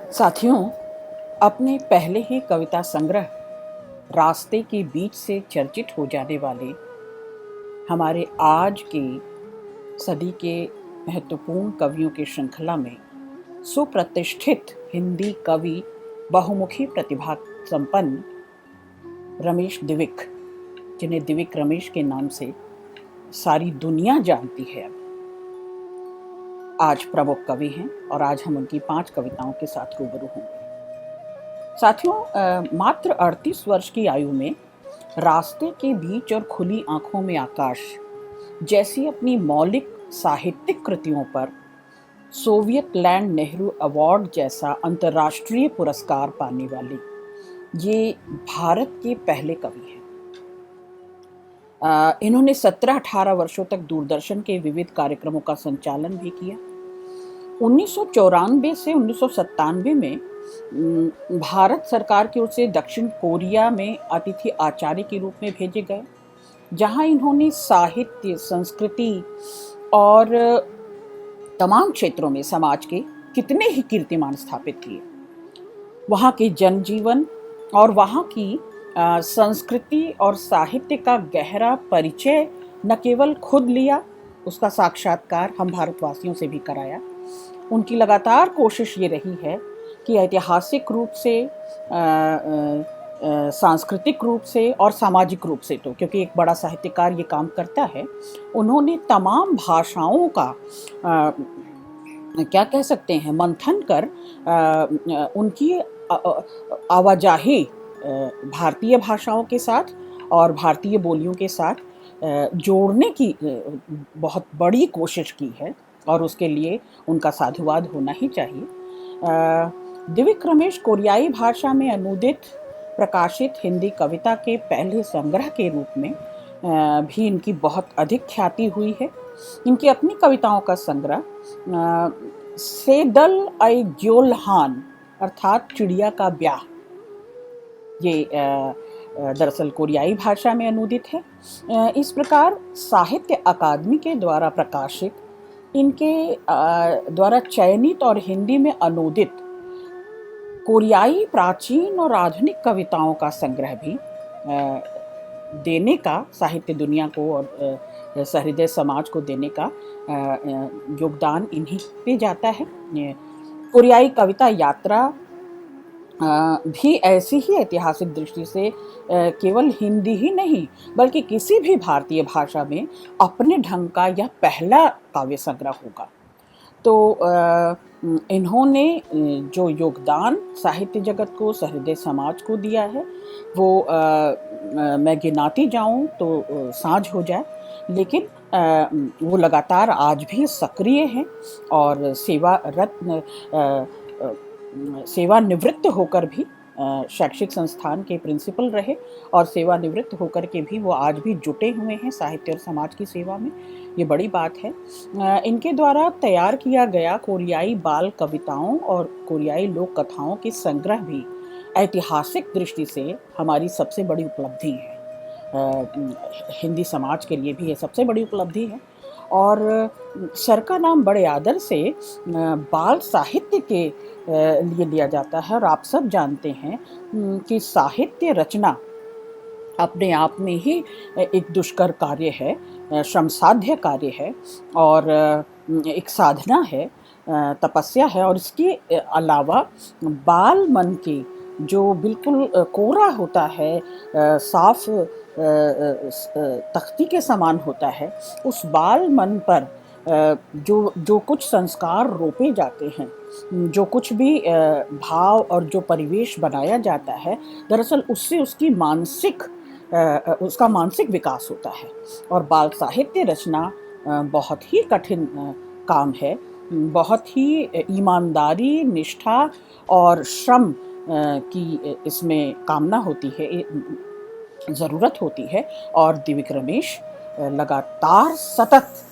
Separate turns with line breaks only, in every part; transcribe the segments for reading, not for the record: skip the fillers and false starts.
साथियों, अपने पहले ही कविता संग्रह रास्ते के बीच से चर्चित हो जाने वाले हमारे आज के सदी के महत्वपूर्ण कवियों की श्रृंखला में सुप्रतिष्ठित हिंदी कवि, बहुमुखी प्रतिभा संपन्न रमेश दिविक, जिन्हें दिविक रमेश के नाम से सारी दुनिया जानती है, आज प्रमुख कवि हैं और आज हम उनकी 5 कविताओं के साथ रूबरू होंगे। साथियों, मात्र 38 वर्ष की आयु में रास्ते के बीच और खुली आंखों में आकाश जैसी अपनी मौलिक साहित्यिक कृतियों पर सोवियत लैंड नेहरू अवार्ड जैसा अंतर्राष्ट्रीय पुरस्कार पाने वाले ये भारत के पहले कवि हैं। इन्होंने 17-18 वर्षों तक दूरदर्शन के विविध कार्यक्रमों का संचालन भी किया। 1994 से 1997 में भारत सरकार की ओर से दक्षिण कोरिया में अतिथि आचार्य के रूप में भेजे गए, जहां इन्होंने साहित्य, संस्कृति और तमाम क्षेत्रों में समाज के कितने ही कीर्तिमान स्थापित किए। वहां के जनजीवन और वहां की संस्कृति और साहित्य का गहरा परिचय न केवल खुद लिया, उसका साक्षात्कार हम भारतवासियों से भी कराया। उनकी लगातार कोशिश ये रही है कि ऐतिहासिक रूप से, सांस्कृतिक रूप से और सामाजिक रूप से, तो क्योंकि एक बड़ा साहित्यकार ये काम करता है, उन्होंने तमाम भाषाओं का क्या कह सकते हैं मंथन कर उनकी आवाजाही भारतीय भाषाओं के साथ और भारतीय बोलियों के साथ जोड़ने की बहुत बड़ी कोशिश की है और उसके लिए उनका साधुवाद होना ही चाहिए। दिविक रमेश कोरियाई भाषा में अनुदित प्रकाशित हिंदी कविता के पहले संग्रह के रूप में भी इनकी बहुत अधिक ख्याति हुई है। इनकी अपनी कविताओं का संग्रह सेदल आई ग्योलहान अर्थात चिड़िया का ब्याह, ये दरअसल कोरियाई भाषा में अनुदित है। इस प्रकार साहित्य अकादमी के द्वारा प्रकाशित, इनके द्वारा चयनित और हिंदी में अनुदित कोरियाई प्राचीन और आधुनिक कविताओं का संग्रह भी देने का, साहित्य दुनिया को और सहृदय समाज को देने का योगदान इन्हीं पे जाता है। कोरियाई कविता यात्रा भी ऐसी ही ऐतिहासिक दृष्टि से केवल हिंदी ही नहीं बल्कि किसी भी भारतीय भाषा में अपने ढंग का यह पहला काव्य संग्रह होगा। तो इन्होंने जो योगदान साहित्य जगत को, सहृदय समाज को दिया है, वो मैं गिनाती जाऊं तो साँझ हो जाए, लेकिन वो लगातार आज भी सक्रिय हैं और सेवानिवृत्त होकर भी शैक्षिक संस्थान के प्रिंसिपल रहे और सेवानिवृत्त होकर के भी वो आज भी जुटे हुए हैं साहित्य और समाज की सेवा में। ये बड़ी बात है। इनके द्वारा तैयार किया गया कोरियाई बाल कविताओं और कोरियाई लोक कथाओं के संग्रह भी ऐतिहासिक दृष्टि से हमारी सबसे बड़ी उपलब्धि है। हिंदी समाज के लिए भी ये सबसे बड़ी उपलब्धि है और सर का नाम बड़े आदर से बाल साहित्य के लिए लिया जाता है। और आप सब जानते हैं कि साहित्य रचना अपने आप में ही एक दुष्कर कार्य है, श्रमसाध्य कार्य है और एक साधना है, तपस्या है। और इसके अलावा बाल मन की जो बिल्कुल कोरा होता है, साफ तख्ती के समान होता है, उस बाल मन पर जो कुछ संस्कार रोपे जाते हैं, जो कुछ भी भाव और जो परिवेश बनाया जाता है, दरअसल उससे उसका मानसिक विकास होता है। और बाल साहित्य रचना बहुत ही कठिन काम है, बहुत ही ईमानदारी, निष्ठा और श्रम की इसमें कामना होती है, ज़रूरत होती है। और दिविक रमेश लगातार सतत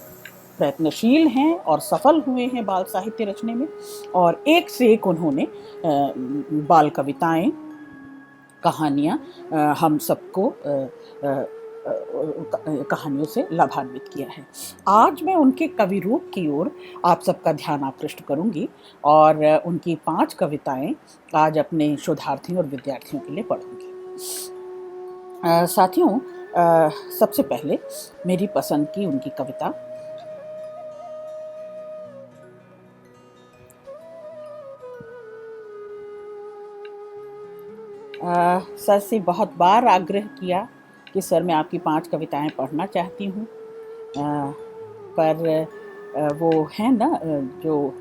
प्रयत्नशील हैं और सफल हुए हैं बाल साहित्य रचने में और एक से एक उन्होंने बाल कविताएं, कहानियाँ हम सबको कहानियों से लाभान्वित किया है। आज मैं उनके कवि रूप की ओर आप सबका ध्यान आकृष्ट करूंगी और उनकी 5 कविताएं आज अपने शोधार्थियों और विद्यार्थियों के लिए पढ़ूंगी। साथियों, सबसे पहले मेरी पसंद की उनकी कविता सर से बहुत बार आग्रह किया कि सर मैं आपकी 5 कविताएं पढ़ना चाहती हूँ, पर वो है ना जो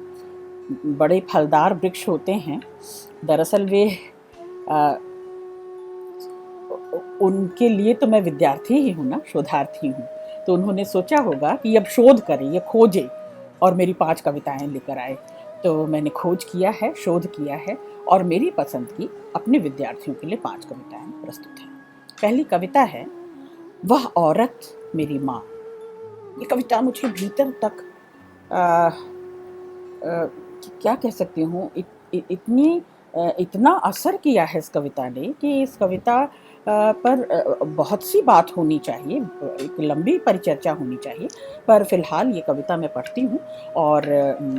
बड़े फलदार वृक्ष होते हैं, दरअसल वे उनके लिए तो मैं विद्यार्थी ही हूँ ना, शोधार्थी हूँ। तो उन्होंने सोचा होगा कि अब शोध करे, ये खोजे और मेरी 5 कविताएं लेकर आए। तो मैंने खोज किया है, शोध किया है और मेरी पसंद की अपने विद्यार्थियों के लिए 5 कविताएं प्रस्तुत हैं। पहली कविता है वह औरत मेरी माँ। ये कविता मुझे भीतर तक क्या कह सकती हूँ, इतना असर किया है इस कविता ने कि इस कविता पर बहुत सी बात होनी चाहिए, एक लंबी परिचर्चा होनी चाहिए, पर फिलहाल ये कविता मैं पढ़ती हूँ और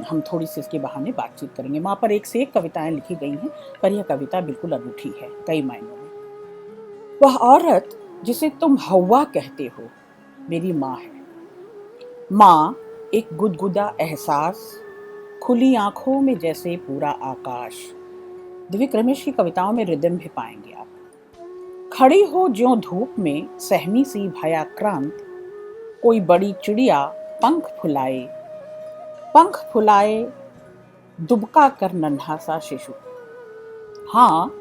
हम थोड़ी सी इसके बहाने बातचीत करेंगे। वहाँ पर एक से एक कविताएं लिखी गई हैं, पर यह कविता बिल्कुल अनूठी है कई मायनों में। वह औरत जिसे तुम हव्वा कहते हो मेरी माँ है। माँ एक गुदगुदा एहसास, खुली आंखों में जैसे पूरा आकाश। दिव्य रमेश की कविताओं में रिदम भी पाएंगे आप। खड़ी हो ज्यों धूप में सहमी सी भयाक्रांत, कोई बड़ी चिड़िया पंख फुलाए दुबका कर नन्हा सा शिशु। हाँ,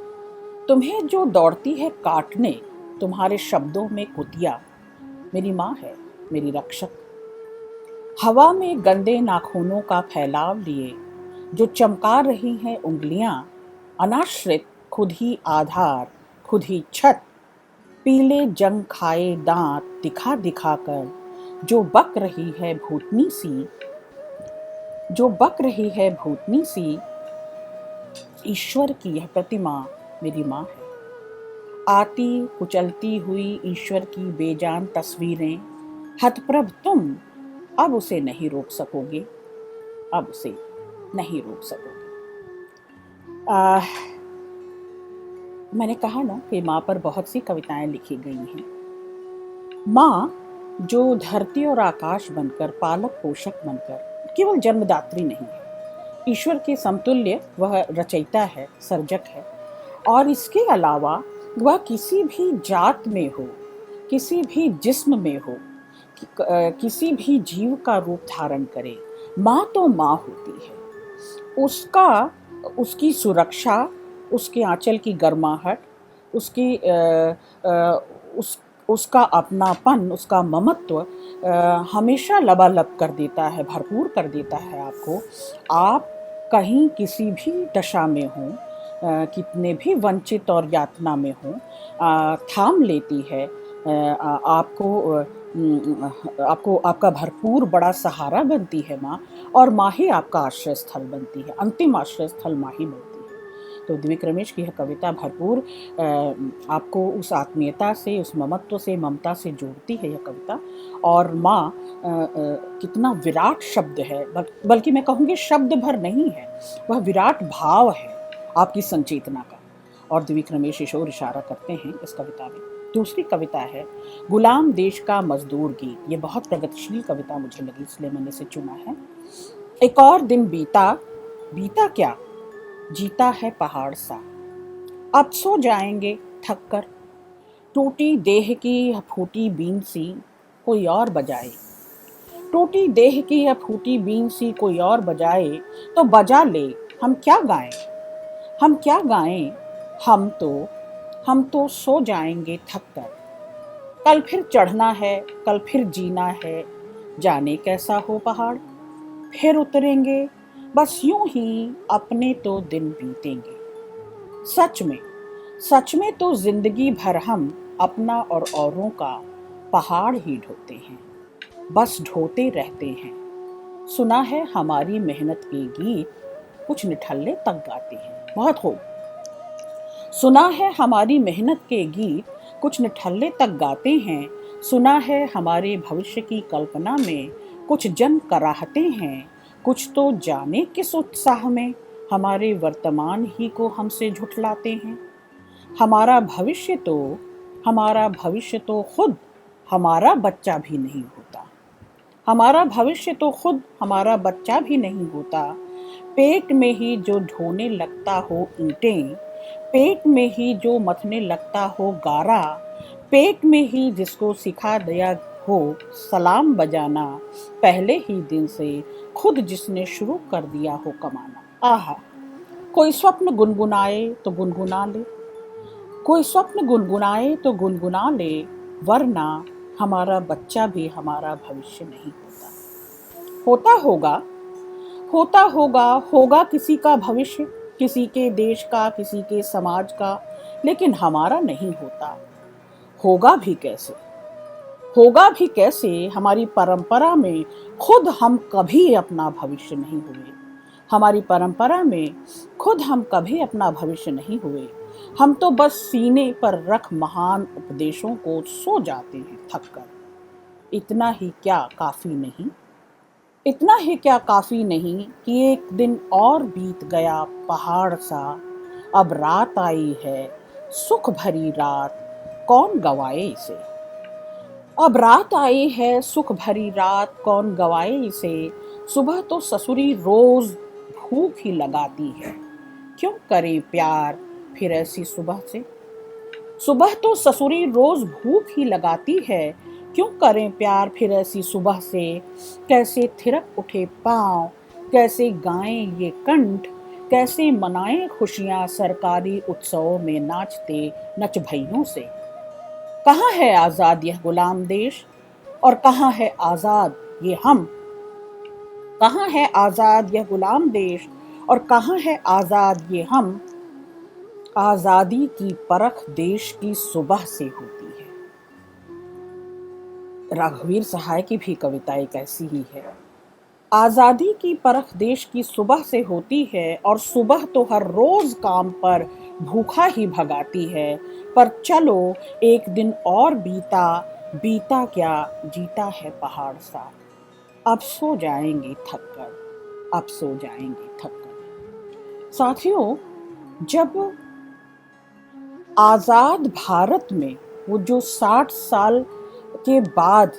तुम्हें जो दौड़ती है काटने, तुम्हारे शब्दों में कुतिया मेरी माँ है, मेरी रक्षक। हवा में गंदे नाखूनों का फैलाव लिए जो चमका रही हैं उंगलियां, अनाश्रित खुद ही आधार, खुद ही छत, पीले जंग खाए दांत दिखा दिखा कर जो बक रही है भूतनी सी, ईश्वर की यह प्रतिमा मेरी माँ है। आती कुचलती हुई ईश्वर की बेजान तस्वीरें, हतप्रभ तुम अब उसे नहीं रोक सकोगे। मैंने कहा ना कि माँ पर बहुत सी कविताएं लिखी गई हैं। माँ जो धरती और आकाश बनकर, पालक पोषक बनकर केवल जन्मदात्री नहीं है, ईश्वर के समतुल्य वह रचयिता है, सर्जक है। और इसके अलावा वह किसी भी जात में हो, किसी भी जिस्म में हो, किसी भी जीव का रूप धारण करे, माँ तो माँ होती है। उसकी सुरक्षा, उसके आंचल की गर्माहट, उसका अपनापन, उसका ममत्व हमेशा लबालब कर देता है, भरपूर कर देता है आपको। आप कहीं किसी भी दशा में हों, कितने भी वंचित और यातना में हों, थाम लेती है आपको आपका भरपूर बड़ा सहारा बनती है माँ, और माँ ही आपका आश्रय स्थल बनती है, अंतिम आश्रय स्थल माँ ही बनती है। तो दिव्य रमेश की यह कविता भरपूर आपको उस आत्मीयता से, उस ममत्व से, ममता से जोड़ती है यह कविता। और माँ कितना विराट शब्द है, बल्कि मैं कहूँगी शब्द भर नहीं है, वह विराट भाव है आपकी संचेतना का। और दिव्य रमेश इस ओर इशारा करते हैं इस कविता में। दूसरी कविता है गुलाम देश का मजदूर गीत। ये बहुत प्रगतिशील कविता मुझे लगी, इसलिए मैंने इसे चुना है। एक और दिन बीता क्या, जीता है पहाड़ सा, अब सो जाएंगे थक कर, टूटी देह की यह फूटी बीन सी कोई और बजाए। टूटी देह की यह फूटी बीन सी कोई और बजाए, तो बजा ले हम क्या गाएं, हम तो सो जाएंगे थक कर। कल फिर चढ़ना है, कल फिर जीना है, जाने कैसा हो पहाड़, फिर उतरेंगे, बस यूं ही अपने तो दिन बीतेंगे। सच में तो जिंदगी भर हम अपना और औरों का पहाड़ ही ढोते हैं, बस ढोते रहते हैं। सुना है हमारी मेहनत के गीत कुछ निठल्ले तक गाते हैं। बहुत खूब। सुना है हमारी मेहनत के गीत कुछ निठल्ले तक गाते हैं, सुना है हमारे भविष्य की कल्पना में कुछ जन कराहते हैं, कुछ तो जाने किस उत्साह में हमारे वर्तमान ही को हमसे झुठलाते हैं। हमारा भविष्य तो हमारा भविष्य तो खुद हमारा बच्चा भी नहीं होता। हमारा भविष्य तो खुद हमारा बच्चा भी नहीं होता। पेट में ही जो ढोने लगता हो ईंटें, पेट में ही जो मथने लगता हो गारा, पेट में ही जिसको सिखा दिया हो सलाम बजाना, पहले ही दिन से खुद जिसने शुरू कर दिया हो कमाना। आहा, कोई स्वप्न गुनगुनाए तो गुनगुना ले, कोई स्वप्न गुनगुनाए तो गुनगुना ले, वरना हमारा बच्चा भी हमारा भविष्य नहीं होता। होता होगा, होता होगा, होगा किसी का भविष्य, किसी के देश का, किसी के समाज का, लेकिन हमारा नहीं होता। होगा भी कैसे? होगा भी कैसे? हमारी परंपरा में खुद हम कभी अपना भविष्य नहीं हुए। हमारी परंपरा में खुद हम कभी अपना भविष्य नहीं हुए। हम तो बस सीने पर रख महान उपदेशों को सो जाते हैं थक कर। इतना ही क्या काफी नहीं? इतना ही क्या काफी नहीं कि एक दिन और बीत गया पहाड़ सा, अब रात आई है सुख भरी रात, कौन गवाए इसे। अब रात आई है सुख भरी रात, कौन गवाए इसे। सुबह तो ससुरी रोज भूख ही लगाती है, क्यों करें प्यार फिर ऐसी सुबह से। सुबह तो ससुरी रोज भूख ही लगाती है, क्यों करें प्यार फिर ऐसी सुबह से। कैसे थिरक उठे पांव, कैसे गाएं ये कंठ, कैसे मनाएं खुशियां सरकारी उत्सवों में नाचते नच भइयों से। कहाँ है आजाद यह गुलाम देश, और कहाँ है आजाद ये हम। कहाँ है आजाद यह गुलाम देश, और कहाँ है आजाद ये हम। आजादी की परख देश की सुबह से होती है। रघुवीर सहाय की भी कविता एक ऐसी ही है। आजादी की परख देश की सुबह से होती है, और सुबह तो हर रोज काम पर भूखा ही भगाती है। पर चलो एक दिन और बीता, बीता क्या जीता है पहाड़ सा। अब सो जाएंगे थक कर, अब सो जाएंगे थक कर। साथियों, जब आजाद भारत में वो जो 60 साल के बाद,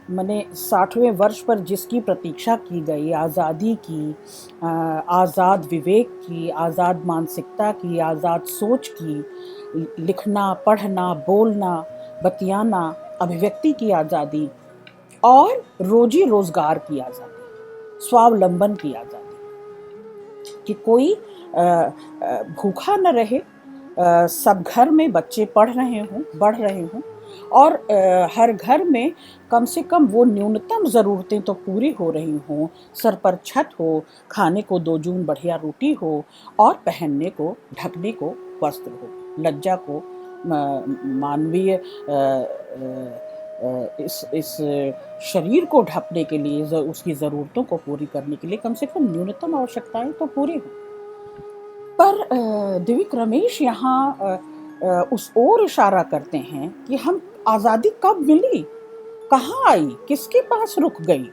मैंने 60वें वर्ष पर जिसकी प्रतीक्षा की गई, आज़ादी की, आज़ाद विवेक की, आज़ाद मानसिकता की, आज़ाद सोच की, लिखना पढ़ना बोलना बतियाना, अभिव्यक्ति की आज़ादी और रोजी रोजगार की आज़ादी, स्वावलंबन की आज़ादी, कि कोई भूखा न रहे, सब घर में बच्चे पढ़ रहे हों, बढ़ रहे हों, और हर घर में कम से कम वो न्यूनतम ज़रूरतें तो पूरी हो रही हों। सर पर छत हो, खाने को 2 जून बढ़िया रोटी हो, और पहनने को ढकने को वस्त्र हो, लज्जा को, मानवीय इस शरीर को ढकने के लिए, उसकी ज़रूरतों को पूरी करने के लिए कम से कम न्यूनतम आवश्यकताएं तो पूरी हों। पर दिव्य रमेश यहाँ उस ओर इशारा करते हैं कि हम आज़ादी कब मिली, कहाँ आई, किसके पास रुक गई,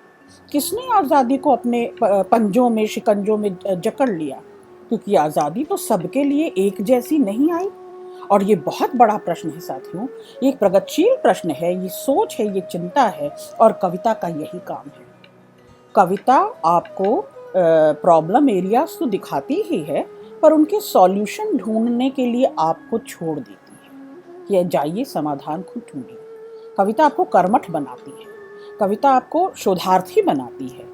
किसने आज़ादी को अपने पंजों में शिकंजों में जकड़ लिया। क्योंकि आज़ादी तो सबके लिए एक जैसी नहीं आई। और ये बहुत बड़ा प्रश्न है साथियों, ये एक प्रगतिशील प्रश्न है, ये सोच है, ये चिंता है, और कविता का यही काम है। कविता आपको प्रॉब्लम एरियाज तो दिखाती ही है, पर उनके सॉल्यूशन ढूंढने के लिए आपको छोड़ देती है कि जाइए समाधान खुद ढूंढिए। कविता आपको कर्मठ बनाती है, कविता आपको शोधार्थी बनाती है,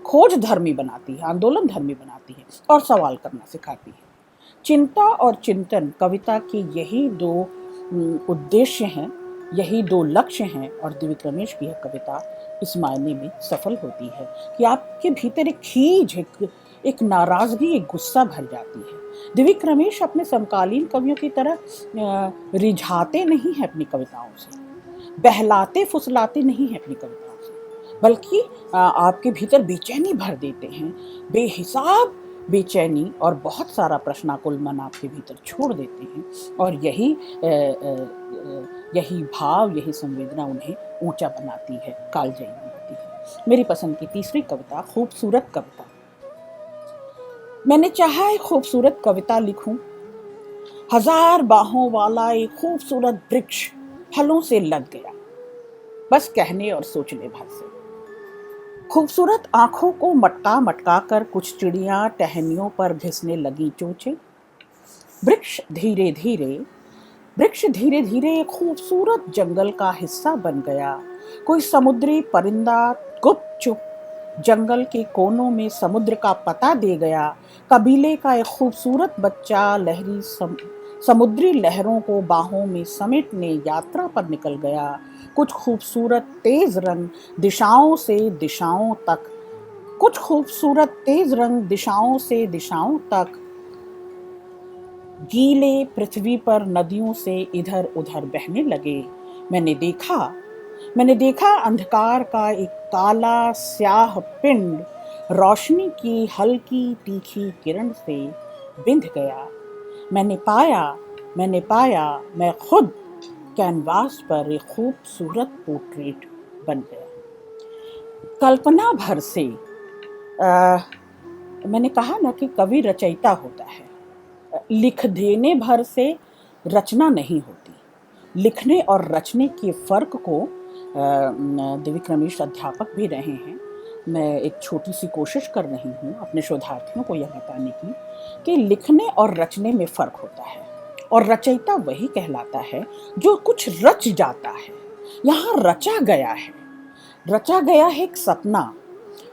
खोज धर्मी बनाती है, आंदोलन धर्मी बनाती है, और सवाल करना सिखाती है। चिंता और चिंतन कविता के यही 2 उद्देश्य हैं, यही 2 लक्ष्य हैं, और दिव्य रमेश की यह कविता इस मायने में सफल होती है कि आपके भीतर एक खींच, एक नाराजगी, एक गुस्सा भर जाती है। दिव्य रमेश अपने समकालीन कवियों की तरह रिझाते नहीं हैं अपनी कविताओं से, बहलाते फुसलाते नहीं हैं अपनी कविताओं से, बल्कि आपके भीतर बेचैनी भर देते हैं, बेहिसाब बेचैनी और बहुत सारा प्रश्नाकुल मन आपके भीतर छोड़ देते हैं। और यही यही भाव, यही संवेदना उन्हें ऊंचा बनाती है, कालजयी बनाती है। मेरी पसंद की तीसरी कविता, खूबसूरत कविता। मैंने चाहा एक खूबसूरत कविता लिखूं, हजार बाहों वाला एक खूबसूरत वृक्ष फलों से लद गया, बस कहने और सोचने भर से। खूबसूरत आंखों को मटका मटका कर कुछ चिड़ियां टहनियों पर घिसने लगी चोंचे। वृक्ष धीरे धीरे वृक्ष धीरे धीरे एक खूबसूरत जंगल का हिस्सा बन गया। कोई समुद्री परिंदा गुपचुप जंगल के कोनों में समुद्र का पता दे गया। कबीले का एक खूबसूरत बच्चा लहरी समुद्री लहरों को बाहों में समेटने यात्रा पर निकल गया। कुछ खूबसूरत तेज रंग दिशाओं से दिशाओं तक कुछ खूबसूरत तेज रंग दिशाओं से दिशाओं तक गीले पृथ्वी पर नदियों से इधर उधर बहने लगे। मैंने देखा अंधकार का एक काला स्याह पिंड रोशनी की हल्की तीखी किरण से बिंध गया। मैंने पाया मैं खुद कैनवास पर एक खूबसूरत पोर्ट्रेट बन गया। कल्पना भर से मैंने कहा ना कि कवि रचयिता होता है। लिख देने भर से रचना नहीं होती। लिखने और रचने के फर्क को दिव्य रमेश अध्यापक भी रहे हैं। मैं एक छोटी सी कोशिश कर रही हूँ अपने शोधार्थियों को यह बताने की कि लिखने और रचने में फ़र्क होता है, और रचयिता वही कहलाता है जो कुछ रच जाता है। यहाँ रचा गया है एक सपना,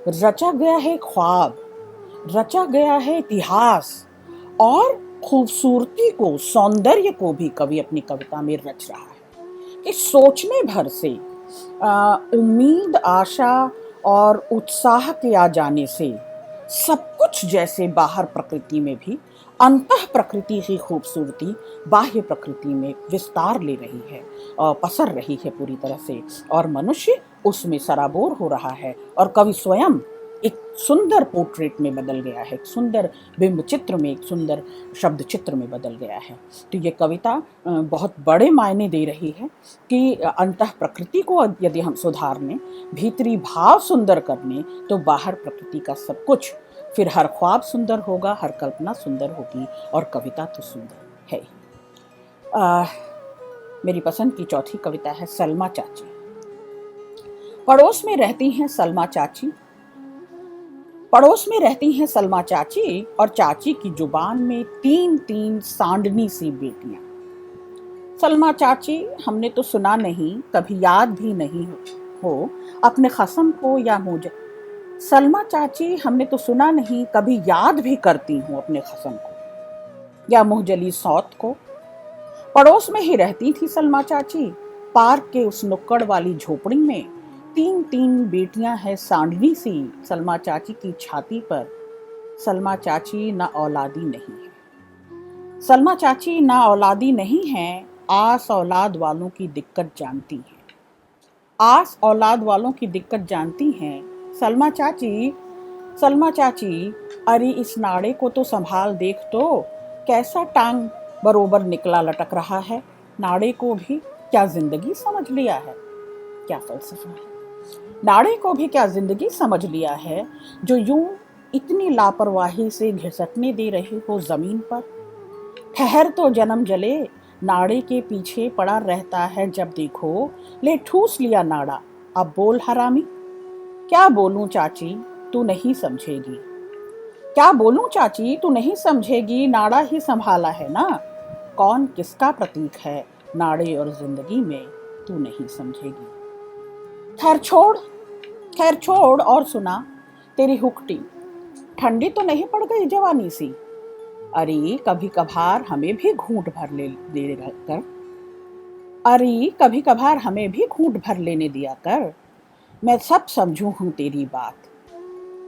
रचा गया है ख्वाब, रचा गया है इतिहास, और खूबसूरती को, सौंदर्य को भी कवि अपनी कविता में रच रहा है कि सोचने भर से, उम्मीद, आशा और उत्साह के आ जाने से सब कुछ जैसे बाहर प्रकृति में भी अंतः प्रकृति की खूबसूरती बाह्य प्रकृति में विस्तार ले रही है और पसर रही है पूरी तरह से, और मनुष्य उसमें सराबोर हो रहा है, और कवि स्वयं एक सुंदर पोर्ट्रेट में बदल गया है, एक सुंदर बिंब चित्र में, एक सुंदर शब्द चित्र में बदल गया है। तो ये कविता बहुत बड़े मायने दे रही है कि अंतः प्रकृति को यदि हम सुधारने, भीतरी भाव सुंदर करने, तो बाहर प्रकृति का सब कुछ, फिर हर ख्वाब सुंदर होगा, हर कल्पना सुंदर होगी, और कविता तो सुंदर है ही। मेरी पसंद की चौथी कविता है सलमा चाची। पड़ोस में रहती हैं सलमा चाची, पड़ोस में रहती हैं सलमा चाची, और चाची की जुबान में तीन तीन सांडनी सी बेटियां। सलमा चाची, हमने तो सुना नहीं, कभी याद भी नहीं हो अपने खसम को या मुझे। सलमा चाची, हमने तो सुना नहीं, कभी याद भी करती हूँ अपने खसम को या मुहजली सौत को। पड़ोस में ही रहती थी सलमा चाची, पार्क के उस नुक्कड़ वाली झोपड़ी में। तीन तीन बेटियां हैं सांडनी सी सलमा चाची की छाती पर। सलमा चाची ना औलादी नहीं है, सलमा चाची ना औलादी नहीं है, आस औलाद वालों की दिक्कत जानती हैं, आस औलाद वालों की दिक्कत जानती हैं। सलमा चाची, अरे इस नाड़े को तो संभाल देख, तो कैसा टांग बरोबर निकला लटक रहा है। नाड़े को भी क्या जिंदगी समझ लिया है, क्या फलसफा है। नाड़े को भी क्या जिंदगी समझ लिया है, जो यूं इतनी लापरवाही से घिसटने दे रहे हो जमीन पर। ठहर तो जन्म जले, नाड़े के पीछे पड़ा रहता है जब देखो, ले ठूस लिया नाड़ा, अब बोल हरामी। क्या बोलूं चाची, तू नहीं समझेगी, क्या बोलूं चाची, तू नहीं समझेगी, नाड़ा ही संभाला है ना। कौन किसका प्रतीक है नाड़े और जिंदगी में, तू नहीं समझेगी। खैर छोड़ और सुना, तेरी हुक्टी ठंडी तो नहीं पड़ गई जवानी सी। अरे कभी कभार हमें भी घूंट भर ले देगा कर, अरे कभी कभार हमें भी घूंट भर लेने दिया कर। मैं सब समझू हूँ तेरी बात,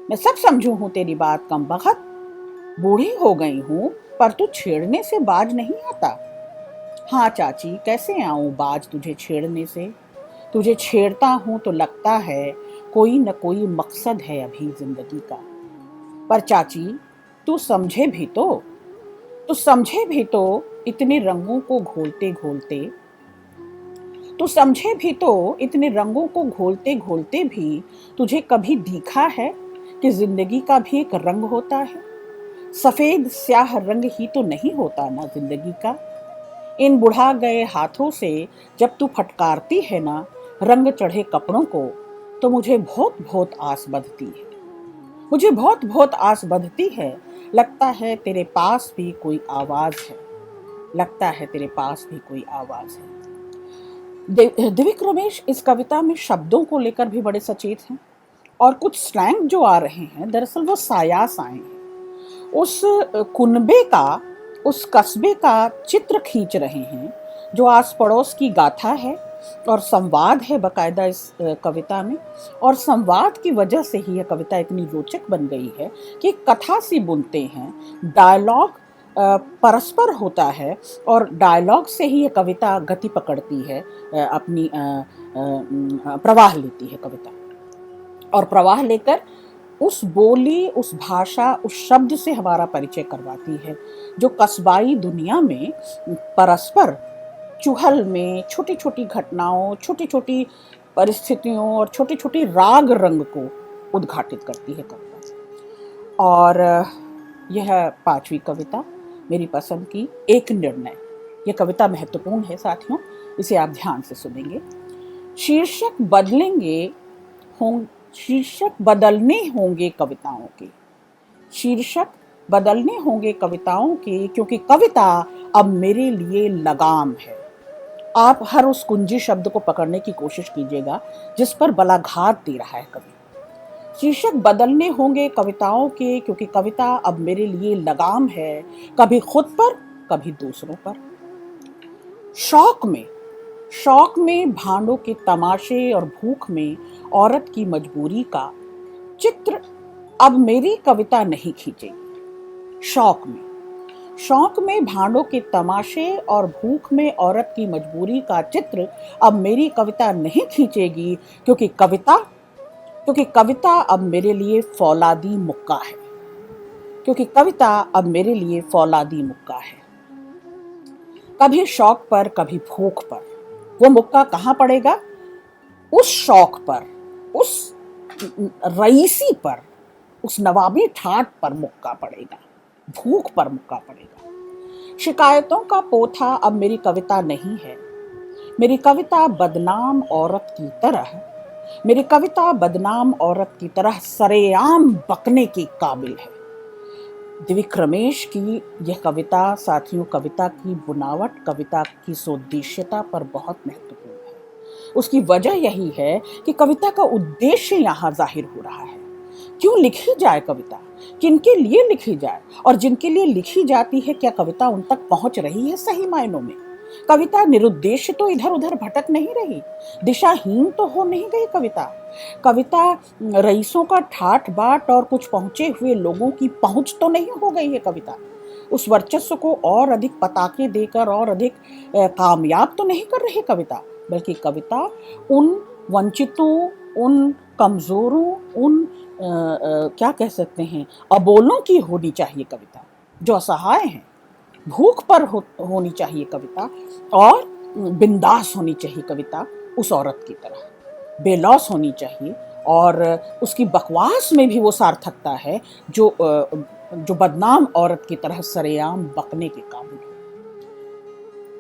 मैं सब समझू हूँ तेरी बात, कम बखत बूढ़ी हो गई हूँ, पर तू छेड़ने से बाज नहीं आता। हाँ चाची, कैसे आऊं बाज तुझे छेड़ने से। तुझे छेड़ता हूं तो लगता है कोई न कोई मकसद है अभी जिंदगी का। पर चाची, तू समझे भी तो इतने रंगों को घोलते घोलते, तू समझे भी तो इतने रंगों को घोलते घोलते भी तुझे कभी दिखा है कि जिंदगी का भी एक रंग होता है? सफेद स्याह रंग ही तो नहीं होता ना जिंदगी का। इन बुढ़ा गए हाथों से जब तू फटकारती है ना रंग चढ़े कपड़ों को, तो मुझे बहुत बहुत आस बंधती है। मुझे बहुत बहुत आस बंधती है। लगता है तेरे पास भी कोई आवाज है। लगता है तेरे पास भी कोई आवाज है। दिव्य रमेश इस कविता में शब्दों को लेकर भी बड़े सचेत हैं, और कुछ स्लैंग जो आ रहे हैं दरअसल वो सायास आए हैं। उस कुनबे का, उस कस्बे का चित्र खींच रहे हैं जो आस पड़ोस की गाथा है, और संवाद है बकायदा इस कविता में। और संवाद की वजह से ही यह कविता इतनी रोचक बन गई है कि कथा सी बुनते हैं, डायलॉग परस्पर होता है, और डायलॉग से ही यह कविता गति पकड़ती है, अपनी प्रवाह लेती है कविता। और प्रवाह लेकर उस बोली, उस भाषा, उस शब्द से हमारा परिचय करवाती है जो कस्बाई दुनिया में परस्पर चुहल में छोटी छोटी घटनाओं, छोटी छोटी परिस्थितियों और छोटी छोटी राग रंग को उद्घाटित करती है कविता। और यह पांचवी कविता मेरी पसंद की, एक निर्णय। यह कविता महत्वपूर्ण है साथियों, इसे आप ध्यान से सुनेंगे। शीर्षक बदलने होंगे कविताओं के। शीर्षक बदलने होंगे कविताओं के, क्योंकि कविता अब मेरे लिए लगाम है। आप हर उस कुंजी शब्द को पकड़ने की कोशिश कीजिएगा जिस पर बलाघात दे रहा है कवि। शीर्षक बदलने होंगे कविताओं के, क्योंकि कविता अब मेरे लिए लगाम है, कभी खुद पर कभी दूसरों पर। शौक में भांडों के तमाशे और भूख में औरत की मजबूरी का चित्र अब मेरी कविता नहीं खींचेगी। शौक में भांडों के तमाशे और भूख में औरत की मजबूरी का चित्र अब मेरी कविता नहीं खींचेगी, क्योंकि कविता अब मेरे लिए फौलादी मुक्का है। क्योंकि कविता अब मेरे लिए फौलादी मुक्का है। कभी शौक पर कभी भूख पर। वो मुक्का कहाँ पड़ेगा? उस शौक पर, उस रईसी पर, उस नवाबी ठाट पर मुक्का पड़ेगा, भूख पर मुक्का पड़ेगा। शिकायतों का पोथा अब मेरी कविता नहीं है। मेरी कविता बदनाम औरत की तरह सरेआम बकने के काबिल है। दिव्य रमेश की यह कविता साथियों, कविता की बुनावट, कविता की सोद्देश्यता पर बहुत महत्वपूर्ण है। उसकी वजह यही है कि कविता का उद्देश्य यहाँ जाहिर हो रहा है। क्यों लिखी जाए कविता, किनके लिए लिखी जाए, और जिनके लिए लिखी जाती है क्या कविता उन तक पहुंच रही है सही मायनों में? कविता निरुद्देश्य तो इधर उधर भटक नहीं रही, दिशाहीन तो हो नहीं गई कविता रईसों का ठाठ बाट और कुछ पहुंचे हुए लोगों की पहुंच तो नहीं हो गई है कविता। उस वर्चस्व को और अधिक पताके देकर और अधिक कामयाब तो नहीं कर रही कविता, बल्कि कविता उन वंचितों, उन कमजोरों, उन क्या कह सकते हैं, अबोलों की होनी चाहिए कविता, जो असहाय हैं। भूख पर होनी चाहिए कविता, और बिंदास होनी चाहिए कविता उस औरत की तरह, बेलौस होनी चाहिए, और उसकी बकवास में भी वो सार्थकता है जो बदनाम औरत की तरह सरेआम बकने के काबिल है।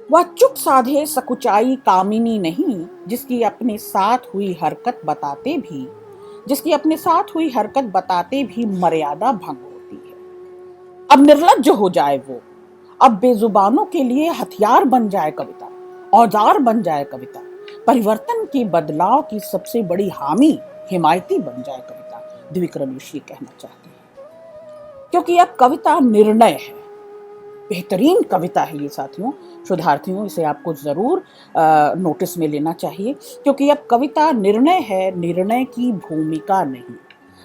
वह चुप साधे सकुचाई कामिनी नहीं, जिसकी अपने साथ हुई हरकत बताते भी मर्यादा भंग होती है। अब निर्लज्ज हो जाए वो, अब बेजुबानों के लिए हथियार बन जाए कविता, औजार बन जाए कविता, परिवर्तन की, बदलाव की सबसे बड़ी हामी, हिमायती बन जाए कविता। दिव्य रमेश ये कहना चाहते हैं, क्योंकि अब कविता निर्णय है। बेहतरीन कविता है ये साथियों, शोधार्थियों, इसे आपको जरूर नोटिस में लेना चाहिए, क्योंकि अब कविता निर्णय है, निर्णय की भूमिका नहीं।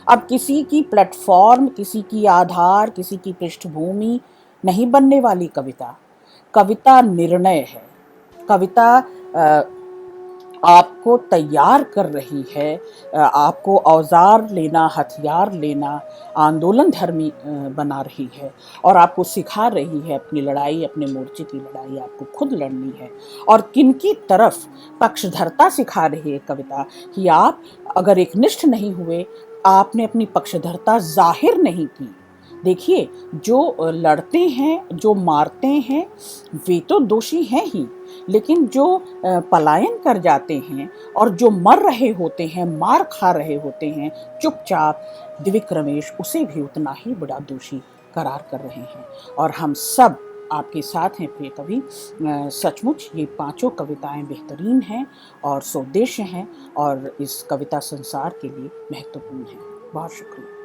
अब किसी की प्लेटफॉर्म, किसी की आधार, किसी की पृष्ठभूमि नहीं बनने वाली कविता। कविता निर्णय है। कविता आपको तैयार कर रही है, आपको औजार लेना, हथियार लेना, आंदोलन धर्मी बना रही है और आपको सिखा रही है अपनी लड़ाई, अपने मोर्चे की लड़ाई आपको खुद लड़नी है। और किनकी तरफ पक्षधरता सिखा रही है कविता कि आप अगर एकनिष्ठ नहीं हुए, आपने अपनी पक्षधरता जाहिर नहीं की। देखिए, जो लड़ते हैं, जो मारते हैं, वे तो दोषी हैं ही, लेकिन जो पलायन कर जाते हैं और जो मर रहे होते हैं, मार खा रहे होते हैं चुपचाप, दिव्य रमेश उसे भी उतना ही बड़ा दोषी करार कर रहे हैं। और हम सब आपके साथ हैं प्रिय कवि। सचमुच ये पांचों कविताएं बेहतरीन हैं और स्वदेश हैं और इस कविता संसार के लिए महत्वपूर्ण हैं। बहुत शुक्रिया।